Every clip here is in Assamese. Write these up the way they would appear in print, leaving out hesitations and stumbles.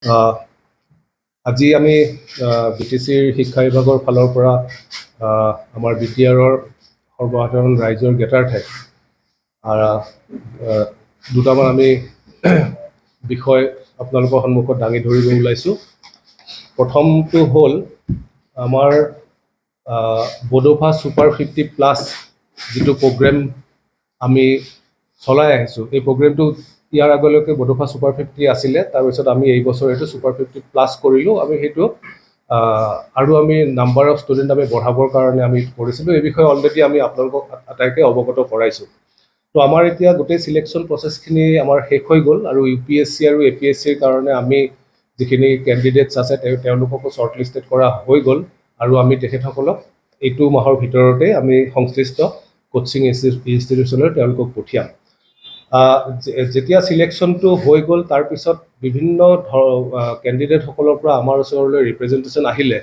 আহ, আজি আমি BTCৰ শিক্ষা বিভাগৰ ফালৰ পৰা আমাৰ BTRৰ সৰ্বসাধাৰণ ৰাইজৰ জ্ঞাতাৰ্থে দুটামান আমি বিষয় আপোনালোকৰ সন্মুখত দাঙি ধৰিব ওলাইছোঁ। প্ৰথমটো হ'ল আমাৰ বডোফা ছুপাৰ 50+ যিটো প্ৰগ্ৰেম আমি চলাই আহিছোঁ। এই প্ৰগ্ৰেমটো ইয়াৰ আগলৈকে বডোফা ছুপাৰ 50 আছিলে, তাৰপিছত আমি এই বছৰ এইটো ছুপাৰ 50+ কৰিলোঁ। আমি সেইটো আৰু আমি নাম্বাৰ অফ ষ্টুডেণ্ট আমি বঢ়াবৰ কাৰণে আমি কৰিছিলোঁ। এই বিষয়ে অলৰেডি আমি আপোনালোকক আটাইকে অৱগত কৰাইছোঁ। তো আমাৰ এতিয়া গোটেই চিলেকশ্যন প্ৰচেছখিনি আমাৰ শেষ হৈ গ'ল আৰু UPSC আৰু APSCৰ কাৰণে আমি যিখিনি কেণ্ডিডেটছ আছে তেওঁলোককো শ্বৰ্ট লিষ্টেড কৰা হৈ গ'ল আৰু আমি তেখেতসকলক এইটো মাহৰ ভিতৰতে আমি সংশ্লিষ্ট কোচিং ইনষ্টিটিউচনলৈ তেওঁলোকক পঠিয়াম। যেতিয়া চিলেকশ্যনটো হৈ গ'ল তাৰপিছত বিভিন্ন কেণ্ডিডেটসকলৰ পৰা আমাৰ ওচৰলৈ ৰিপ্ৰেজেণ্টেশ্যন আহিলে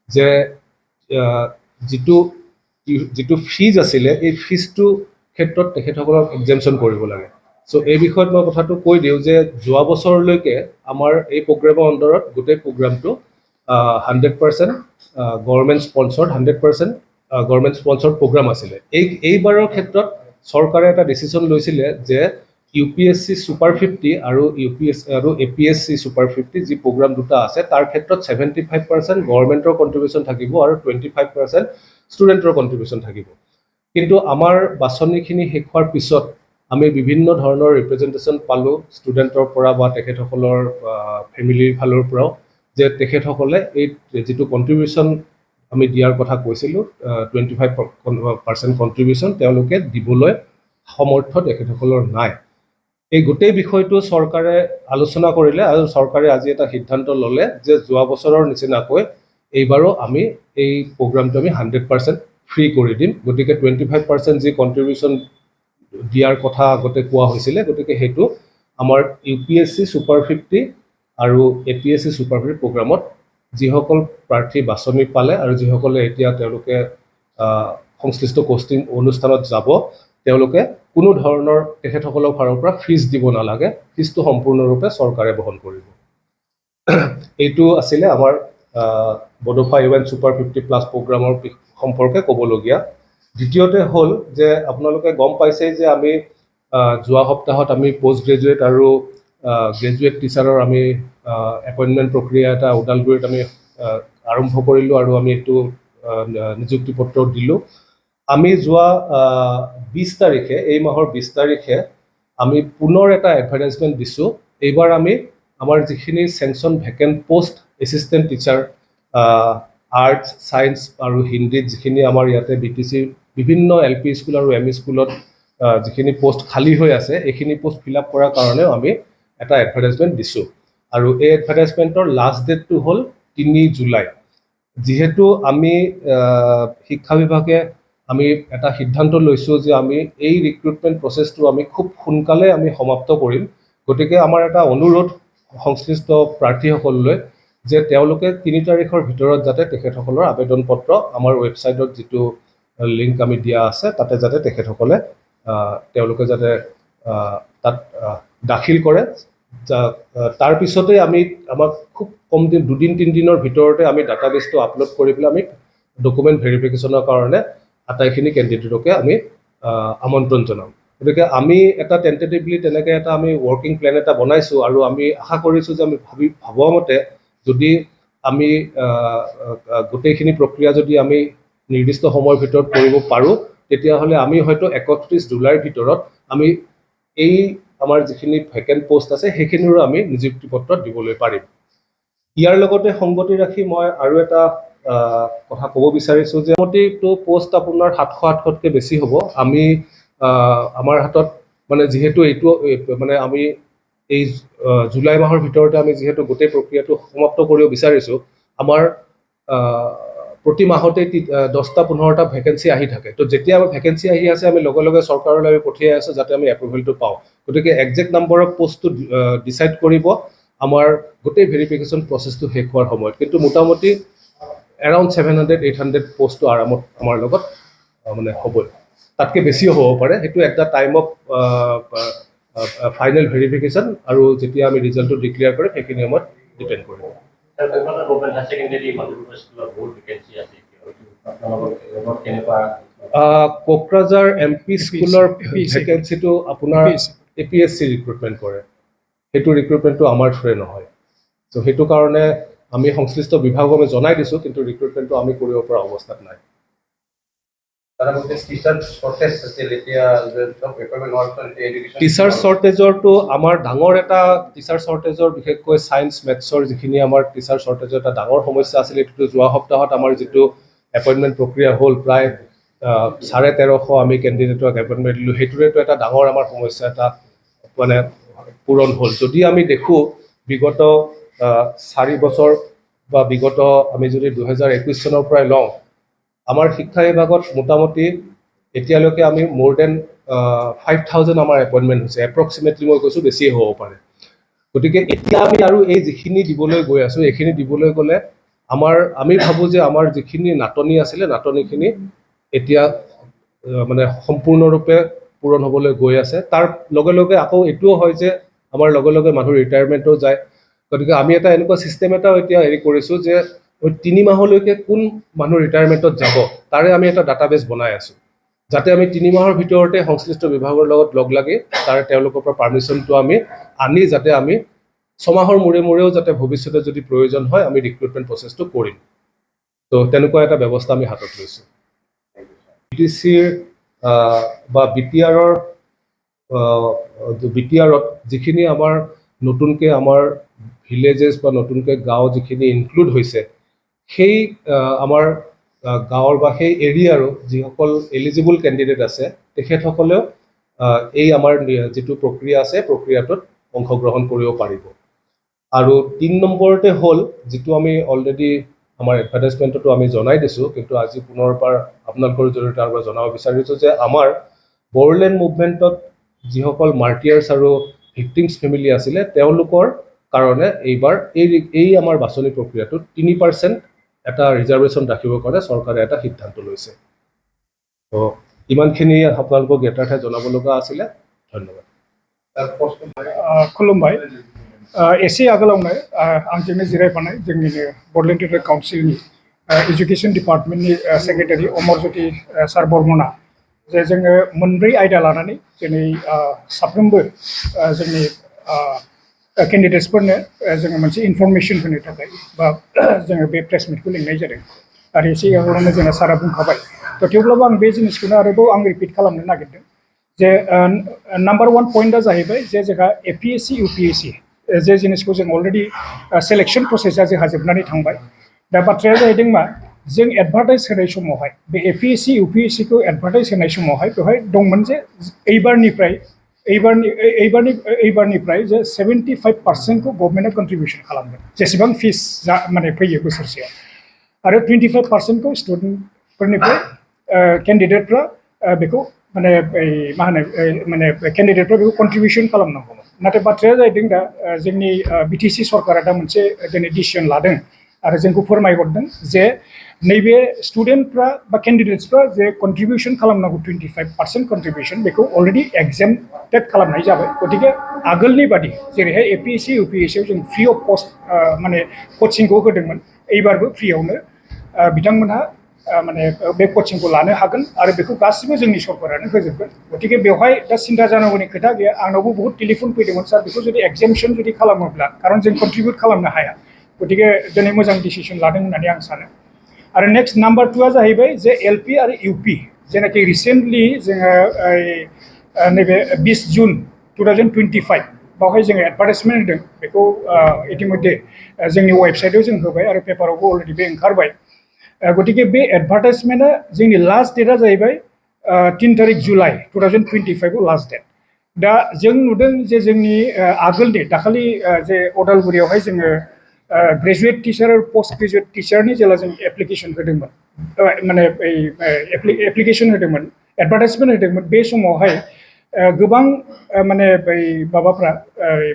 যে যিটো ফিজ আছিলে এই ফিজটো ক্ষেত্ৰত তেখেতসকলক এক্সেমশ্যন কৰিব লাগে। চ' এই বিষয়ত মই কথাটো কৈ দিওঁ যে যোৱা বছৰলৈকে আমাৰ এই প্ৰগ্ৰেমৰ অন্তৰত গোটেই প্ৰগ্ৰামটো 100% গভৰ্ণমেণ্ট স্পনচৰ্ড 100% গভৰ্ণমেণ্ট স্পনচৰ্ড প্ৰগ্ৰাম আছিলে। এইবাৰৰ ক্ষেত্ৰত চৰকাৰে এটা ডিচিশ্যন লৈছিলে যে UPSC ছুপাৰ 50 আৰু APSC ছুপাৰ 50 যি প্ৰগ্ৰাম দুটা আছে তাৰ ক্ষেত্ৰত 75% গভৰ্ণমেণ্টৰ কণ্ট্ৰিবিউশ্যন থাকিব আৰু 25% ষ্টুডেণ্টৰ কণ্ট্ৰিবিউশ্যন থাকিব। কিন্তু আমাৰ বাছনিখিনি শেষ হোৱাৰ পিছত আমি বিভিন্ন ধৰণৰ ৰিপ্ৰেজেণ্টেশ্যন পালোঁ ষ্টুডেণ্টৰ পৰা বা তেখেতসকলৰ ফেমিলিৰ ফালৰ পৰাও যে তেখেতসকলে এই যিটো কণ্ট্ৰিবিউশ্যন আমি দিয়াৰ কথা কৈছিলোঁ 25% কণ্ট্ৰিবিউশ্যন তেওঁলোকে দিবলৈ সমৰ্থ তেখেতসকলৰ নাই। এই গোটেই বিষয়টো চৰকাৰে আলোচনা কৰিলে আৰু চৰকাৰে আজি এটা সিদ্ধান্ত ল'লে যে যোৱা বছৰৰ নিচিনাকৈ এইবাৰো আমি এই প্ৰগ্ৰামটো আমি 100% ফ্ৰী কৰি দিম। গতিকে 25% যি কণ্ট্ৰিবিউশ্যন দিয়াৰ কথা আগতে কোৱা হৈছিলে, গতিকে সেইটো আমাৰ UPSC ছুপাৰ 50 আৰু APSC ছুপাৰ 50 প্ৰগ্ৰামত যিসকল প্ৰাৰ্থী বাছনি পালে আৰু যিসকলে এতিয়া তেওঁলোকে সংশ্লিষ্ট কোচিং অনুষ্ঠানত যাব তেওঁলোকে কোনো ধৰণৰ তেখেতসকলৰ ফালৰ পৰা ফিজ দিব নালাগে। ফিজটো সম্পূৰ্ণৰূপে চৰকাৰে বহন কৰিব। এইটো আছিলে আমাৰ বডোফা UN ছুপাৰ 50+ প্ৰগ্ৰামৰ সম্পৰ্কে ক'বলগীয়া। দ্বিতীয়তে হ'ল যে আপোনালোকে গম পাইছেই যে আমি যোৱা সপ্তাহত আমি পষ্ট গ্ৰেজুৱেট আৰু গ্ৰেজুৱেট টিচাৰৰ আমি এপইণ্টমেণ্ট প্ৰক্ৰিয়া এটা ওদালগুৰিত আমি আৰম্ভ কৰিলোঁ আৰু আমি এইটো নিযুক্তি পত্ৰ দিলোঁ। আমি যোৱা 20 তাৰিখে এই মাহৰ 20 তাৰিখে আমি পুনৰ এটা এডভাৰটাইজমেণ্ট দিছোঁ। এইবাৰ আমি আমাৰ যিখিনি sanction vacant post assistant teacher arts science আৰু হিন্দীত যিখিনি আমাৰ ইয়াতে BTC বিভিন্ন LP স্কুল আৰু ME স্কুলত যিখিনি পোষ্ট খালী হৈ আছে এইখিনি পোষ্ট ফিল আপ কৰাৰ কাৰণেও আমি এটা এডভাৰটাইজমেণ্ট দিছোঁ আৰু এই এডভাৰটাইজমেণ্টৰ লাষ্ট ডেটটো হ'ল 3 জুলাই। যিহেতু আমি শিক্ষা বিভাগে আমি এটা সিদ্ধান্ত লৈছোঁ যে আমি এই ৰিক্ৰুটমেণ্ট প্ৰচেছটো আমি খুব সোনকালে আমি সমাপ্ত কৰিম। গতিকে আমাৰ এটা অনুৰোধ সংশ্লিষ্ট প্ৰাৰ্থীসকললৈ যে তেওঁলোকে 3 তাৰিখৰ ভিতৰত যাতে তেখেতসকলৰ আবেদন পত্ৰ আমাৰ ৱেবছাইটত যিটো লিংক আমি দিয়া আছে তাতে যাতে তেখেতসকলে তেওঁলোকে যাতে তাত দাখিল কৰে। তাৰপিছতে আমাক খুব কম দিন 2-3 দিনৰ ভিতৰতে আমি ডাটাবেছটো আপলোড কৰি পেলাই আমি ডকুমেণ্ট ভেৰিফিকেশ্যনৰ কাৰণে আটাইখিনি কেণ্ডিডেটকে আমি আমন্ত্ৰণ জনাম। গতিকে আমি এটা টেণ্টেটিভলি তেনেকৈ এটা আমি ৱৰ্কিং প্লেন এটা বনাইছোঁ আৰু আমি আশা কৰিছোঁ যে আমি ভবা মতে যদি আমি গোটেইখিনি প্ৰক্ৰিয়া যদি আমি নিৰ্দিষ্ট সময়ৰ ভিতৰত কৰিব পাৰোঁ তেতিয়াহ'লে আমি হয়তো 31 জুলাইৰ ভিতৰত আমি এই আমাৰ যিখিনি ভেকেণ্ট পোষ্ট আছে সেইখিনিৰো আমি নিযুক্তি পত্ৰ দিবলৈ পাৰিম। ইয়াৰ লগতে সংগতি ৰাখি মই আৰু এটা কথা ক'ব বিচাৰিছোঁ যে মোটামুটিটো পোষ্ট আপোনাৰ 700-800তকৈ বেছি হ'ব। আমি আমাৰ হাতত মানে যিহেতু এইটো মানে আমি এই জুলাই মাহৰ ভিতৰতে আমি যিহেতু গোটেই প্ৰক্ৰিয়াটো সমাপ্ত কৰিব বিচাৰিছোঁ, আমাৰ প্ৰতি মাহতে 10-15টা ভেকেঞ্চি আহি থাকে। তো যেতিয়া আমাৰ ভেকেঞ্চি আহি আছে আমি লগে লগে চৰকাৰলৈ আমি পঠিয়াই আছোঁ যাতে আমি এপ্ৰুভেলটো পাওঁ। গতিকে একজেক্ট নাম্বাৰ অফ পোষ্টটো ডিচাইড কৰিব আমাৰ গোটেই ভেৰিফিকেশ্যন প্ৰচেছটো শেষ হোৱাৰ সময়ত। কিন্তু মোটামুটি এৰাউণ্ড 700-800 পোষ্টটো আৰামত আমাৰ লগত মানে হ'বই, তাতকৈ বেছিও হ'ব পাৰে। সেইটো এটা টাইম অফ ফাইনেল ভেৰিফিকেশ্যন আৰু যেতিয়া আমি ৰিজাল্টটো ডিক্লেয়াৰ কৰিম সেইখিনি সময়ত ডিপেণ্ড কৰিব। গভৰ্ণমেণ্ট হায়াৰ ছেকেণ্ডেৰী মাল্টিপল স্কুলৰ বহুত ভেকেঞ্চি আছে কোকৰাঝাৰ MP স্কুলৰ ভেকেঞ্চিটো আপোনাৰ APSC ৰিক্ৰুটমেণ্ট কৰে, সেইটো ৰিক্ৰুটমেণ্টটো আমাৰ থ্ৰুৰে নহয়। চ' সেইটো কাৰণে আমি সংশ্লিষ্ট বিভাগক আমি জনাই দিছোঁ, কিন্তু ৰিক্ৰুটমেণ্টটো আমি কৰিব পৰা অৱস্থাত নাই। টিচাৰ শ্বৰ্টেজৰটো আমাৰ ডাঙৰ এটা টিচাৰ শ্বৰ্টেজৰ বিশেষকৈ ছায়েন্স মেথছৰ যিখিনি আমাৰ টিচাৰ শ্বৰ্টেজৰ এটা ডাঙৰ সমস্যা আছিলে, এইটোতো যোৱা সপ্তাহত আমাৰ যিটো এপইণ্টমেণ্ট প্ৰক্ৰিয়া হ'ল, প্ৰায় 1350 আমি কেণ্ডিডেটক এপইণ্টমেণ্ট দিলোঁ, সেইটোৰেতো এটা ডাঙৰ আমাৰ সমস্যা এটা মানে পূৰণ হ'ল। যদি আমি দেখোঁ বিগত 4 বছৰ বা বিগত আমি যদি 2021 চনৰ পৰাই লওঁ, আমাৰ শিক্ষা বিভাগত মোটামুটি এতিয়ালৈকে আমি মোৰ দেন 5000 আমাৰ এপইণ্টমেণ্ট হৈছে, এপ্ৰক্সিমেটলি মই কৈছোঁ বেছিয়ে হ'ব পাৰে। গতিকে এতিয়া আমি আৰু এই যিখিনি দিবলৈ গৈ আছোঁ, এইখিনি দিবলৈ গ'লে আমি ভাবোঁ যে আমাৰ যিখিনি নাটনি আছিলে, নাটনিখিনি এতিয়া মানে সম্পূৰ্ণৰূপে পূৰণ হ'বলৈ গৈ আছে। তাৰ লগে লগে আকৌ এইটোও হয় যে আমাৰ লগে লগে মানুহ ৰিটায়াৰমেণ্টো যায়। গতিকে আমি এটা এনেকুৱা ছিষ্টেম এটাও এতিয়া কৰিছোঁ যে 3 মাহলৈকে কোন মানুহ ৰিটায়াৰমেণ্টত যাব তাৰে আমি এটা ডাটাবেছ বনাই আছোঁ, যাতে আমি 3 মাহৰ ভিতৰতে সংশ্লিষ্ট বিভাগৰ লগত লগ লাগি তাৰে তেওঁলোকৰ পৰা পাৰ্মিশ্যনটো আমি আনি যাতে আমি 6 মাহৰ মূৰে মূৰেও যাতে ভৱিষ্যতে যদি প্ৰয়োজন হয় আমি ৰিক্ৰুটমেণ্ট প্ৰচেছটো কৰিম। তো তেনেকুৱা এটা ব্যৱস্থা আমি হাতত লৈছোঁ। BTCৰ বা BTRত যিখিনি আমাৰ নতুনকৈ আমাৰ ভিলেজেছ বা নতুনকৈ গাঁও যিখিনি ইনক্লুড হৈছে, সেই আমাৰ গাঁৱৰ বা সেই এৰিয়াৰো যিসকল এলিজিবল কেণ্ডিডেট আছে তেখেতসকলেও এই আমাৰ যিটো প্ৰক্ৰিয়া আছে প্ৰক্ৰিয়াটোত অংশগ্ৰহণ কৰিব পাৰিব। আৰু 3 নম্বৰতে হ'ল যিটো আমি অলৰেডি আমাৰ এডভাৰটাইজমেণ্টতো আমি জনাই দিছোঁ, কিন্তু আজি পুনৰবাৰ আপোনালোকৰ জৰিয়তে আৰু জনাব বিচাৰিছোঁ যে আমাৰ বড়োলেণ্ড মুভমেণ্টত যিসকল মাৰ্টিয়াৰ্ছ আৰু ভিক্টিমছ ফেমিলি আছিলে তেওঁলোকৰ কাৰণে এইবাৰ এই আমাৰ বাছনি প্ৰক্ৰিয়াটোত 3% এটা ৰিজাৰ্ভেশ্যন ৰাখিবৰ কাৰণে চৰকাৰে এটা সিদ্ধান্ত লৈছে। তো ইমানখিনি আপোনালোকক জ্ঞাতাৰ্থে জনাব লগা আছিলে। ধন্যবাদ। खुलुमबाय। एसे आगोलावनो आंजोंनो जिरायफानाय जोंनिनो Bodoland territorial काउन्सिलनि education डिपार्टमेन्टनि secretary Amar Jyoti सार बर्मना जे जोङो मोनब्रै आयदा लानानै दिनै साफ्रोमबो जोंनि केन्डिडेट्सफोरनो जोङो मोनसे इनफरमेसन होनो थाखाय बा जोङो बे प्रेस मिटखौ लिंनाय जादों। आरो एसे आगोलावनो जोंना सारा बुंखाबाय। थ' थेवब्लाबो आं बे जिनिसखौनो आरोबाव आं रिपिट खालामनो नागिरदों जे नाम्बार 1 पइन्टआ जाहैबाय जे जोंहा APSC UPSC जे जिनिसखौ जों अलरेडि सेलेक्शन प्रसेसा जोंहा जोबनानै थांबाय। दा बाथ्राया जाहैदों मा जों एडभार्टाइज होनाय समावहाय बे APSC UPSC खौ एडभार्टाइज होनाय समावहाय बेवहाय दंमोन जे एइबारनिफ्राय जे 75% खौ गभर्नमेन्टआ कन्ट्रिबिउसन खालामगोन जेसेबां फिस माने फैयो बोसोरसेयाव, आरो 25% खौ स्टुडेन्टफोरनिफ्राय केन्डिडेटफ्रा बेखौ माने मा होनो माने केन्डिडेटफ्रा बेखौ कन्ट्रिबिउसन खालामनांगौमोन। नाथाय बाथ्राया जाहैदों दा जोंनि BTC सरकारा दा मोनसे दिनै डिसिसन लादों आरो जोंखौ फोरमायहरदों जे नैबे स्टुडेन्टफ्रा बा केन्डिडेट्सफ्रा जे कन्ट्रिबिउसन खालामनांगौ 25% कन्ट्रिबिउसन बेखौ अलरेडि एक्जेम्प्टेड खालामनाय जाबाय। गतिके आगोलनि बादि जेरैहाय APSC UPSC आव जों फ्रि अफ कस्ट माने कचिंखौ होदोंमोन, एइबारबो फ्रियावनो बिथांमोनहा माने बे कचिंखौ लानो हागोन आरो बेखौ गासिबो जोंनि सरकारानो होजोबगोन। गतिके बेवहाय दा सिन्था जानांगौनि खोथा गैया। आंनावबो बहुत टेलिफन फैदोंमोन सार बेखौ जुदि एक्जेम्पसन जुदि खालामोब्ला, खारन जों कन्ट्रिबिउट खालामनो हाया, गतिके दिनै मोजां डिसिसन लादों होननानै आं सानो। आरो नेक्स्ट नाम्बार 2आ जाहैबाय जे LP आरो UP जेनाखि रिसेन्टलि जोङो नैबे 20 जुन 2025 बावहाय जोङो एडभार्टाइजमेन्ट होदों, बेखौ इतिमध्ये जोंनि वेबसाइटआव जों होबाय आरो पेपारावबो अलरेडि बे ओंखारबाय। गतिके बे एडभार्टाइजमेन्टआ जोंनि लास्ट डेटआ जाहैबाय 3 तारिख जुलाइ 2025 आव लास्ट डेट। दा जों नुदों जे जोंनि आगोलनि दाखालि जे अदालगुरियावहाय जोङो ग्रेजुवेट टिचार आरो पोस्ट ग्रेजुवेट टिचारनि जेला जों एप्लिकेसन होदोंमोन माने एप्लिकेसन होदोंमोन एडभार्टाइजमेन्ट होदोंमोन, बे समावहाय गोबां माने माबाफ्रा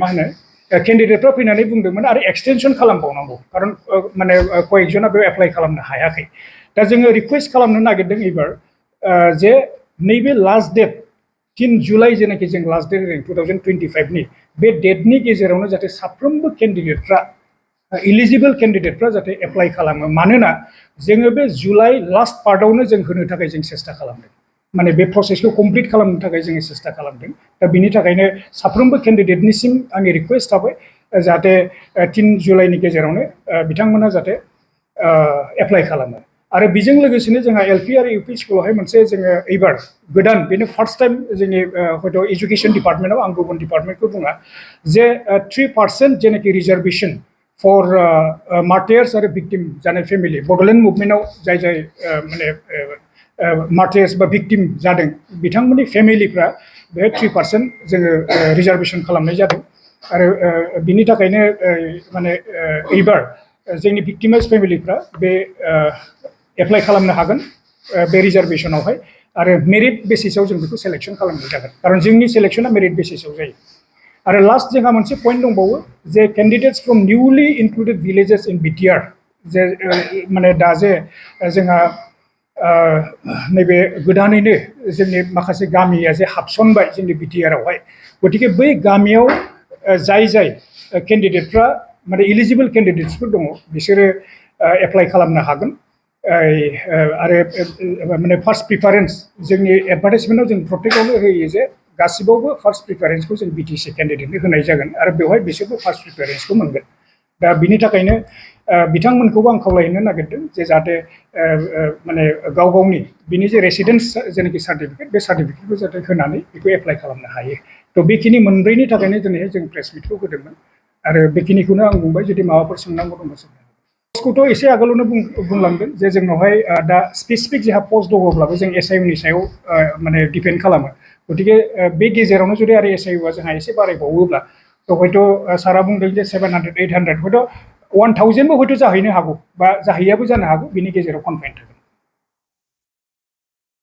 मा होनो केन्डिडेटफ्रा फैनानै बुंदोंमोन आरो एक्सटेनसन खालामबावनांगौ, खारन माने कयेकजना बेयाव एप्लाइ खालामनो हायाखै। दा जोङो रिकुवेस्ट खालामनो नागिरदों एबार जे नैबे लास्ट डेट 3 जुलाइ जेनाखि जों लास्ट डेट होदों 2025 नि बे डेटनि गेजेरावनो जाहाथे साफ्रोमबो केन्डिडेटफ्रा इलिजिबल केन्डिडेटफ्रा जाहाथे एप्लाइ खालामो मानोना जोङो बे जुलाइ लास्ट पार्टआवनो जों होनो थाखाय जों सेस्था खालामदों माने बे प्रसेसखौ कमप्लिट खालामनो थाखाय जोङो सेस्था खालामदों दा बिनि थाखायनो साफ्रोमबो केन्डिडेटनिसिम आंनि रिकुवेस्ट थाबाय जाहाथे 3 जुलाइनि गेजेरावनो बिथांमोना जाहाथे एप्लाइ खालामो आरो बेजों लोगोसेनो जोंहा एलपि आरो इउपि स्कुलावहाय मोनसे जोङो एबार गोदान बेनो फार्स्ट टाइम जोंनि हयथ' एजुकेसन डिपार्टमेन्टआव आं गुबुन डिपार्टमेन्टखौ बुङा जे 3% जेनाखि रिजार्भेसन फर मार्टायार्स आरो भिक्टिम जानाय फेमिलि बड'लेण्ड मुभमेन्टआव जाय जाय माने मार्टायार्स बा भिक्टिम जादों बिथांमोननि फेमिलिफ्रा बे 3% जोङो रिजार्भेसन खालामनाय जादों आरो बिनि थाखायनो माने एबार जोंनि भिक्टिमाइज फेमिलिफ्रा बे एप्लाइ खालामनो हागोन बे रिजार्भेसनावहाय आरो मेरिट बेसिसाव जों बेखौ सेलेक्सन खालामनाय जागोन खारन जोंनि सेलेक्सना मेरिट बेसिसाव जायो आरो लास्ट जोंहा मोनसे पइन्ट दंबावो जे candidates from newly included villages in BTR जे माने दा जे जोंहा नैबे गोदानैनो जोंनि माखासे गामिया जे हाबसनबाय जोंनि बिटिआरआवहाय गतिके बै गामियाव जाय जाय केन्डिडेटफ्रा माने इलिजिबल केन्डिडेट्सफोर दङ बिसोरो एप्लाइ खालामनो हागोन आरो माने फार्स्ट प्रिफारेन्स जोंनि एडभार्टाइजमेन्टआव जों प्रत्येकआवनो होयो जे गासिबावबो फार्स्ट प्रिफारेन्सखौ जों बिटिसि केन्डिडेटनो होनाय जागोन आरो बेवहाय बिसोरबो फार्स्ट प्रिफारेन्सखौ मोनगोन दा बिनि थाखायनो बिथांमोनखौबो आं खावलायनो नागिरदों जे जाहाथे माने गाव गावनि बिनि जे रेसिडेन्स जेनाखि सार्टिफिकेट बे सार्टिफिकेटखौ जाहाथे होनानै बेखौ एप्लाइ खालामनो हायो थ' बेखिनि मोनब्रैनि थाखायनो दिनैहाय जों प्रेस मिटखौ होदोंमोन आरो बेखिनिखौनो आं बुंबाय जुदि माबाफोर सोंनांगौ दंबा सोंनो पस्टखौथ' एसे आगोलावनो बुंलांदों जे जोंनावहाय दा स्पेसिफिक जोंहा पस्ट दङब्लाबो जों एसआइउनि सायाव माने डिपेन्ड खालामो गतिके बे गेजेरावनो जुदि आरो एसआइउआ जोंहा एसे बारायबावोब्ला थ' हयथ' सारा बुंदों जे 700 800 हयथ' 1000बो हयथ' जाहैनो हागौ बा जाहैयाबो जानो हागौ बिनि गेजेराव कनफाइन थागोन